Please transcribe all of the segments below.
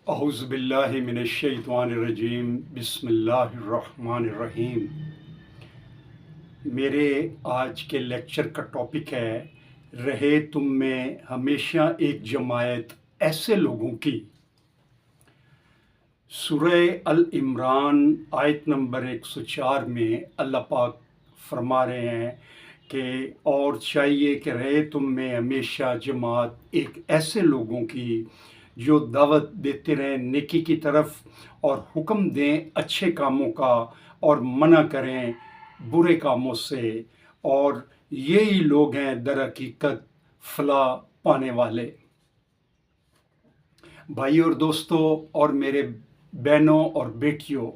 اعوذ باللہ من الشیطان الرجیم بسم اللہ الرحمن الرحیم۔ میرے آج کے لیکچر کا ٹاپک ہے رہے تم میں ہمیشہ ایک جماعت ایسے لوگوں کی۔ سورہ العمران آیت نمبر 104 میں اللہ پاک فرما رہے ہیں کہ اور چاہیے کہ رہے تم میں ہمیشہ جماعت ایک ایسے لوگوں کی جو دعوت دیتے رہیں نیکی کی طرف اور حکم دیں اچھے کاموں کا اور منع کریں برے کاموں سے، اور یہی لوگ ہیں در حقیقت فلاح پانے والے۔ بھائی اور دوستوں اور میرے بہنوں اور بیٹیوں،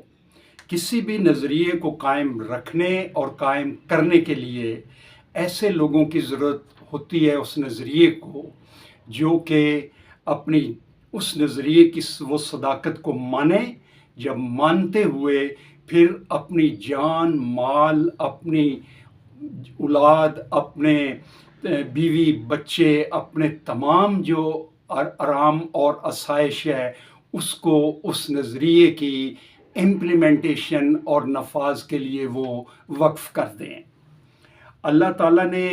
کسی بھی نظریے کو قائم رکھنے اور قائم کرنے کے لیے ایسے لوگوں کی ضرورت ہوتی ہے، اس نظریے کو جو کہ اپنی اس نظریے کی وہ صداقت کو مانیں، جب مانتے ہوئے پھر اپنی جان مال، اپنی اولاد، اپنے بیوی بچے، اپنے تمام جو آرام اور آسائش ہے اس کو اس نظریے کی امپلیمنٹیشن اور نفاذ کے لیے وہ وقف کر دیں۔ اللہ تعالیٰ نے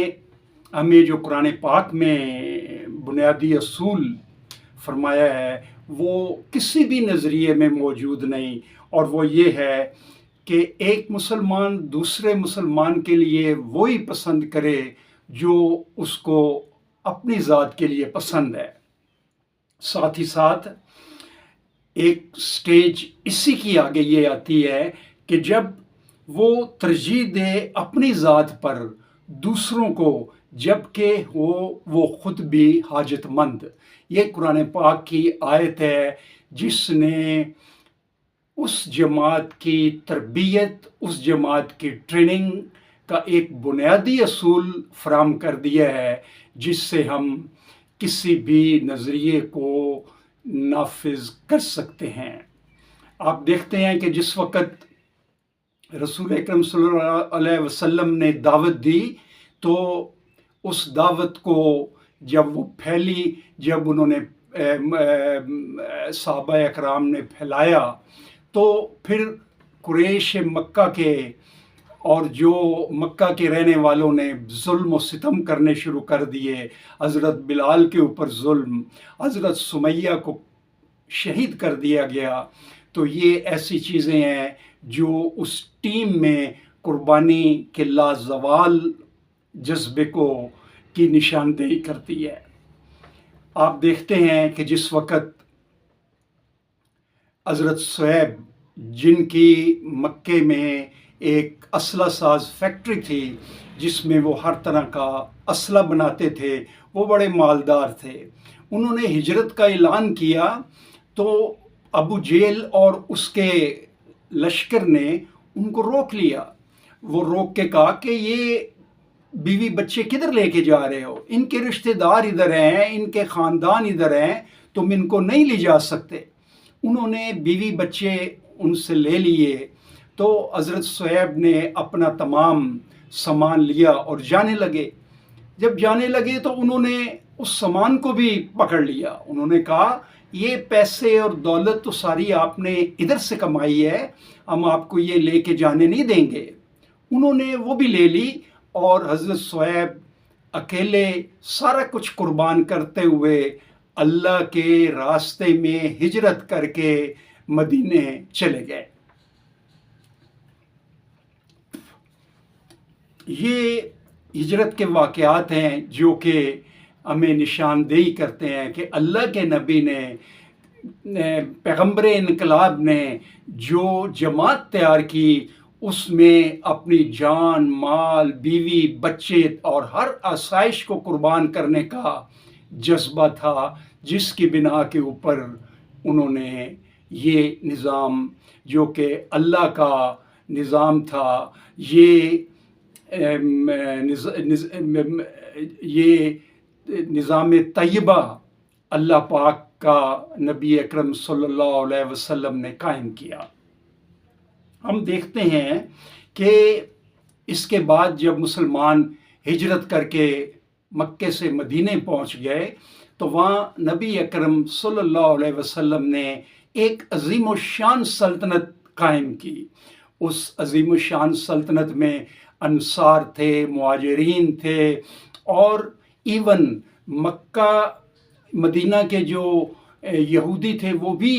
ہمیں جو قرآن پاک میں بنیادی اصول فرمایا ہے وہ کسی بھی نظریے میں موجود نہیں، اور وہ یہ ہے کہ ایک مسلمان دوسرے مسلمان کے لیے وہی پسند کرے جو اس کو اپنی ذات کے لیے پسند ہے۔ ساتھ ہی ساتھ ایک سٹیج اسی کی آگے یہ آتی ہے کہ جب وہ ترجیح دے اپنی ذات پر دوسروں کو، جبکہ وہ خود بھی حاجت مند۔ یہ قرآن پاک کی آیت ہے جس نے اس جماعت کی تربیت، اس جماعت کی ٹریننگ کا ایک بنیادی اصول فراہم کر دیا ہے جس سے ہم کسی بھی نظریے کو نافذ کر سکتے ہیں۔ آپ دیکھتے ہیں کہ جس وقت رسول اکرم صلی اللہ علیہ وسلم نے دعوت دی تو اس دعوت کو جب وہ پھیلی، جب انہوں نے صحابہ اکرام نے پھیلایا تو پھر قریش مکہ کے اور جو مکہ کے رہنے والوں نے ظلم و ستم کرنے شروع کر دیے۔ حضرت بلال کے اوپر ظلم، حضرت سمیہ کو شہید کر دیا گیا۔ تو یہ ایسی چیزیں ہیں جو اس ٹیم میں قربانی کے لازوال جذبے کی نشاندہی کرتی ہے۔ آپ دیکھتے ہیں کہ جس وقت حضرت صہیب، جن کی مکے میں ایک اسلحہ ساز فیکٹری تھی جس میں وہ ہر طرح کا اسلحہ بناتے تھے، وہ بڑے مالدار تھے، انہوں نے ہجرت کا اعلان کیا تو ابو جہل اور اس کے لشکر نے ان کو روک لیا۔ وہ روک کے کہا کہ یہ بیوی بچے کدھر لے کے جا رہے ہو؟ ان کے رشتہ دار ادھر ہیں، ان کے خاندان ادھر ہیں، تم ان کو نہیں لے جا سکتے۔ انہوں نے بیوی بچے ان سے لے لیے تو حضرت صہیب نے اپنا تمام سامان لیا اور جانے لگے۔ جب جانے لگے تو انہوں نے اس سامان کو بھی پکڑ لیا۔ انہوں نے کہا یہ پیسے اور دولت تو ساری آپ نے ادھر سے کمائی ہے، ہم آپ کو یہ لے کے جانے نہیں دیں گے۔ انہوں نے وہ بھی لے لی اور حضرت صہیب اکیلے سارا کچھ قربان کرتے ہوئے اللہ کے راستے میں ہجرت کر کے مدینے چلے گئے۔ یہ ہجرت کے واقعات ہیں جو کہ ہمیں نشاندہی کرتے ہیں کہ اللہ کے نبی نے، پیغمبر انقلاب نے جو جماعت تیار کی اس میں اپنی جان مال، بیوی بچے اور ہر آسائش کو قربان کرنے کا جذبہ تھا، جس کی بنا کے اوپر انہوں نے یہ نظام جو کہ اللہ کا نظام تھا، یہ نظام طیبہ اللہ پاک کا نبی اکرم صلی اللہ علیہ وسلم نے قائم کیا۔ ہم دیکھتے ہیں کہ اس کے بعد جب مسلمان ہجرت کر کے مکے سے مدینے پہنچ گئے تو وہاں نبی اکرم صلی اللہ علیہ وسلم نے ایک عظیم و شان سلطنت قائم کی۔ اس عظیم و شان سلطنت میں انصار تھے، مہاجرین تھے، اور ایون مکہ مدینہ کے جو یہودی تھے وہ بھی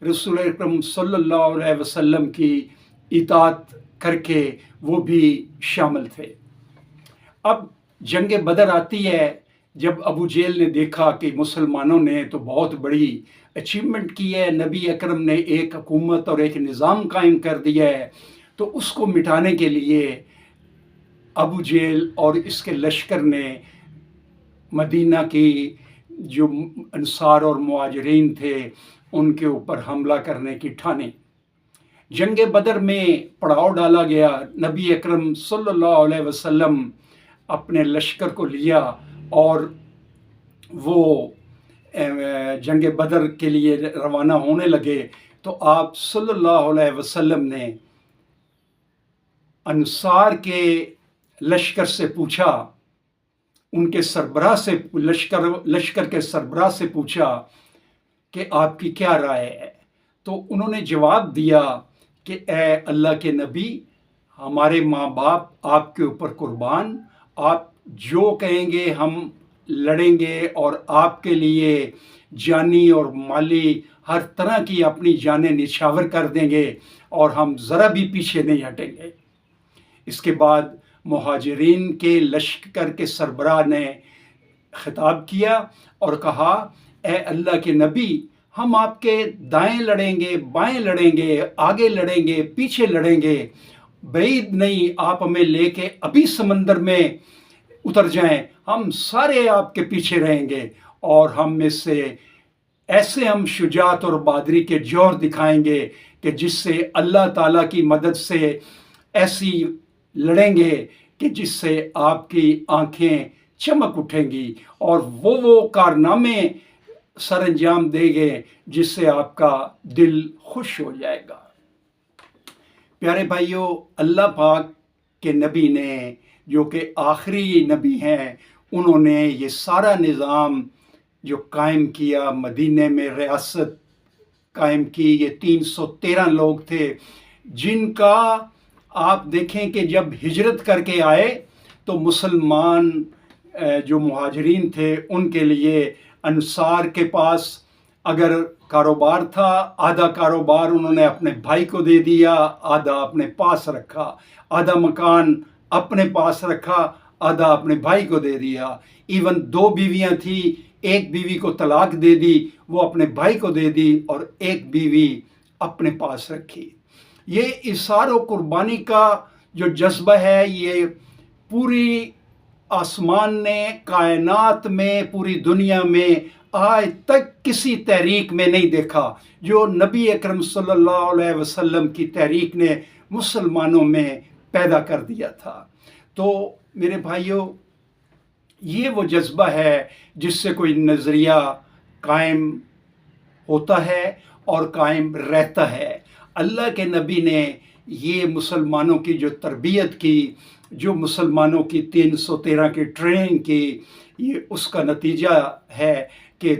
رسول اکرم صلی اللہ علیہ وسلم کی اطاعت کر کے وہ بھی شامل تھے۔ اب جنگ بدر آتی ہے، جب ابو جہل نے دیکھا کہ مسلمانوں نے تو بہت بڑی اچیومنٹ کی ہے، نبی اکرم نے ایک حکومت اور ایک نظام قائم کر دیا ہے، تو اس کو مٹانے کے لیے ابو جہل اور اس کے لشکر نے مدینہ کی جو انصار اور مہاجرین تھے ان کے اوپر حملہ کرنے کی ٹھانی۔ جنگ بدر میں پڑاؤ ڈالا گیا، نبی اکرم صلی اللہ علیہ وسلم اپنے لشکر کو لیا اور وہ جنگ بدر کے لیے روانہ ہونے لگے، تو آپ صلی اللہ علیہ وسلم نے انصار کے لشکر سے پوچھا، ان کے سربراہ سے لشکر کے سربراہ سے پوچھا کہ آپ کی کیا رائے ہے؟ تو انہوں نے جواب دیا کہ اے اللہ کے نبی، ہمارے ماں باپ آپ کے اوپر قربان، آپ جو کہیں گے ہم لڑیں گے اور آپ کے لیے جانی اور مالی ہر طرح کی اپنی جانیں نچھاور کر دیں گے اور ہم ذرا بھی پیچھے نہیں ہٹیں گے۔ اس کے بعد مہاجرین کے لشکر کے سربراہ نے خطاب کیا اور کہا، اے اللہ کے نبی، ہم آپ کے دائیں لڑیں گے، بائیں لڑیں گے، آگے لڑیں گے، پیچھے لڑیں گے، بعید نہیں آپ ہمیں لے کے ابھی سمندر میں اتر جائیں، ہم سارے آپ کے پیچھے رہیں گے، اور ہم میں سے ایسے ہم شجاعت اور بہادری کے جوہر دکھائیں گے کہ جس سے اللہ تعالیٰ کی مدد سے ایسی لڑیں گے کہ جس سے آپ کی آنکھیں چمک اٹھیں گی اور وہ کارنامے سر انجام دیں گے جس سے آپ کا دل خوش ہو جائے گا۔ پیارے بھائیوں، اللہ پاک کے نبی نے، جو کہ آخری نبی ہیں، انہوں نے یہ سارا نظام جو قائم کیا، مدینے میں ریاست قائم کی، یہ 313 لوگ تھے جن کا آپ دیکھیں کہ جب ہجرت کر کے آئے تو مسلمان جو مہاجرین تھے ان کے لیے انصار کے پاس اگر کاروبار تھا، آدھا کاروبار انہوں نے اپنے بھائی کو دے دیا، آدھا اپنے پاس رکھا، آدھا مکان اپنے پاس رکھا، آدھا اپنے بھائی کو دے دیا، ایون 2 بیویاں تھیں، ایک بیوی کو طلاق دے دی، وہ اپنے بھائی کو دے دی، اور ایک بیوی اپنے پاس رکھی۔ یہ اثار و قربانی کا جو جذبہ ہے، یہ پوری آسمان نے، کائنات میں، پوری دنیا میں آج تک کسی تحریک میں نہیں دیکھا جو نبی اکرم صلی اللہ علیہ وسلم کی تحریک نے مسلمانوں میں پیدا کر دیا تھا۔ تو میرے بھائیوں، یہ وہ جذبہ ہے جس سے کوئی نظریہ قائم ہوتا ہے اور قائم رہتا ہے۔ اللہ کے نبی نے یہ مسلمانوں کی جو تربیت کی، جو مسلمانوں کی 313 کی ٹریننگ کی، یہ اس کا نتیجہ ہے کہ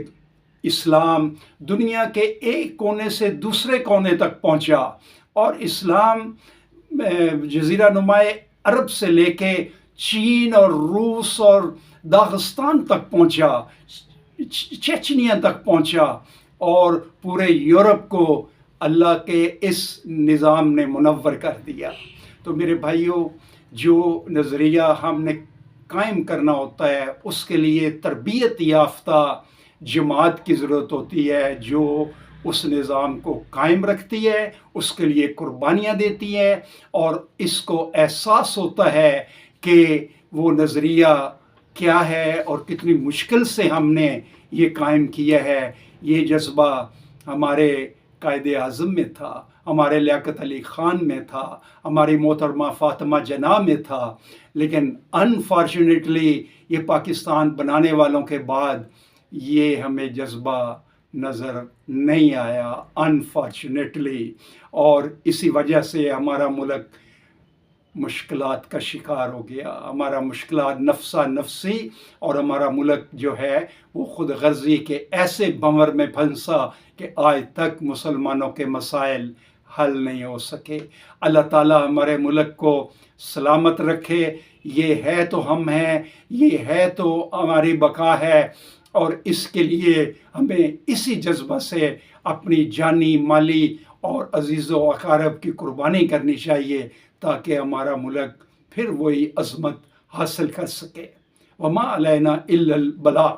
اسلام دنیا کے ایک کونے سے دوسرے کونے تک پہنچا، اور اسلام جزیرہ نمائے عرب سے لے کے چین اور روس اور داغستان تک پہنچا، چچنیا تک پہنچا، اور پورے یورپ کو اللہ کے اس نظام نے منور کر دیا۔ تو میرے بھائیوں، جو نظریہ ہم نے قائم کرنا ہوتا ہے اس کے لیے تربیت یافتہ جماعت کی ضرورت ہوتی ہے، جو اس نظام کو قائم رکھتی ہے، اس کے لیے قربانیاں دیتی ہے، اور اس کو احساس ہوتا ہے کہ وہ نظریہ کیا ہے اور کتنی مشکل سے ہم نے یہ قائم کیا ہے۔ یہ جذبہ ہمارے قائد اعظم میں تھا، ہمارے لیاقت علی خان میں تھا، ہماری محترمہ فاطمہ جناح میں تھا، لیکن انفارچونیٹلی یہ پاکستان بنانے والوں کے بعد یہ ہمیں جذبہ نظر نہیں آیا، انفارچونیٹلی، اور اسی وجہ سے ہمارا ملک مشکلات کا شکار ہو گیا، ہمارا مشکلات نفسا نفسی، اور ہمارا ملک جو ہے وہ خود غرضی کے ایسے بنور میں پھنسا کہ آج تک مسلمانوں کے مسائل حل نہیں ہو سکے۔ اللہ تعالیٰ ہمارے ملک کو سلامت رکھے۔ یہ ہے تو ہم ہیں، یہ ہے تو ہماری بقا ہے، اور اس کے لیے ہمیں اسی جذبہ سے اپنی جانی مالی اور عزیز و اقارب کی قربانی کرنی چاہیے، تاکہ ہمارا ملک پھر وہی عظمت حاصل کر سکے۔ وما علینا الا البلاغ۔